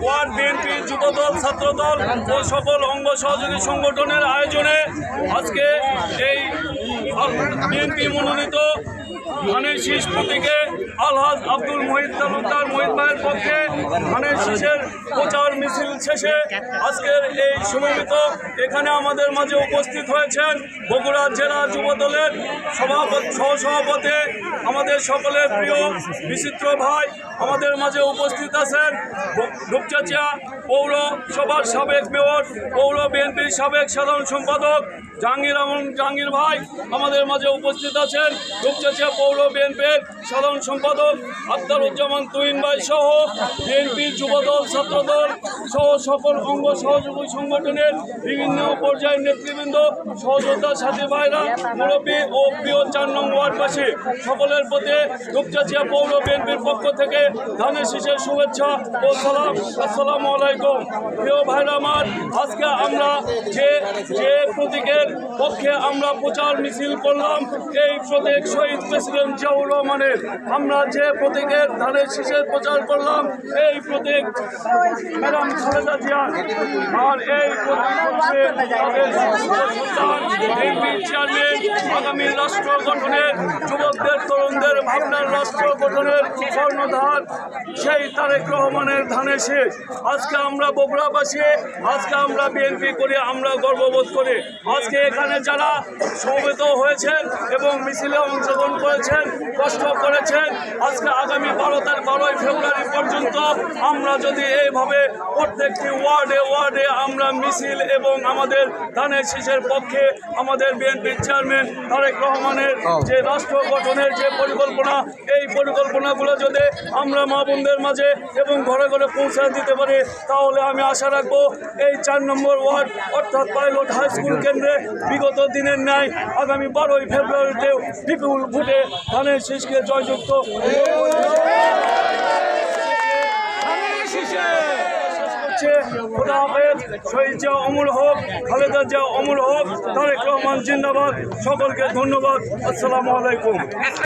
Word BNP Jubodal ছাত্রদল ও সকল অঙ্গ সহযোগী সংগঠনের আয়োজনে আজকে এই বিএনপি মনোনীত ধানের শীষ প্রতীকে আলহাজ আব্দুল মহিদ তালুকদার মহিদ ভাইয়ের পক্ষে ধানের শীষের প্রচার মিছিল শেষে আজকের এই সমবেত এখানে আমাদের মাঝে উপস্থিত হয়েছেন বগুড়া জেলা যুবদলের সহসভাপতি আমাদের সকলের প্রিয় বিচিত্র ভাই আমাদের মাঝে উপস্থিত আছেন রূপচাচিয়া পৌরসভার সাবেক মেয়র পৌর বিএনপির সাবেক সাধারণ সম্পাদক জাহাঙ্গীর ভাই আমাদের মাঝে উপস্থিত আছেন রূপচাচিয়া পৌর বিএনপির সাধারণ সম্পাদক আখতারুজ্জামান তুহিন ভাই সহ বিএনপির যুবদল ছাত্রদল সহ সকল অঙ্গ সহযোগী সংগঠনের বিভিন্ন পর্যায়ের নেতৃবৃন্দ সহযোদ্ধা সাথী ভাইরা মুরব্বী ও প্রিয় 4 নং ওয়ার্ডবাসী সকলের প্রতি রূপচাচিয়া পৌর বিএনপির পক্ষ থেকে ধানের শীষের শুভেচ্ছা ও সালাম। আসসালামু আলাইকুম। প্রিয় ভাইরা আমার, আজকে আমরা যে প্রতীকের পক্ষে আমরা প্রচার মিছিল করলাম, এই প্রতীক শহীদ প্রেসিডেন্ট জিয়াউর রহমানের। আমরা যে প্রতীকের ধানের শীষের প্রচার করলাম এই প্রতীক ম্যাডাম খালেদা জিয়ার, আর এই চেয়ারম্যান আগামী রাষ্ট্র গঠনের যুবকদের তরুণদের ভাবনার রাষ্ট্র গঠনের কর্ণধার সেই তারেক রহমানের ধানের শীষ। আজকে আমরা বগুড়াবাসী, আজকে আমরা বিএনপি করি, আমরা গর্ববোধ করি। আজকে এখানে যারা সমবেত হয়েছেন এবং মিছিলে অংশগ্রহণ করেছেন, কষ্ট করেছেন, আজকে আগামী 12ই ফেব্রুয়ারি পর্যন্ত আমরা যদি এইভাবে প্রত্যেকটি ওয়ার্ডে আমরা মিছিল এবং আমাদের ধানের শীষের পক্ষে আমাদের বিএনপির চেয়ারম্যান তারেক রহমানের যে রাষ্ট্র গঠনের যে পরিকল্পনা, এই পরিকল্পনাগুলো যদি আমরা মা বোনদের মাঝে এবং ঘরে ঘরে পৌঁছে দিতে পারি, তাহলে আমি আশা রাখবো এই 4 নম্বর ওয়ার্ড অর্থাৎ পাইলট হাই স্কুল কেন্দ্রে বিগত দিনের ন্যায় আগামী 12ই ফেব্রুয়ারিতেও বিপুল ভোটে ধানের শীষকে জয়যুক্ত শহীদ জিয়া অমর হোক, খালেদা জিয়া অমর হোক, তারেক রহমান জিন্দাবাদ। সকলকে ধন্যবাদ। আসসালামু আলাইকুম।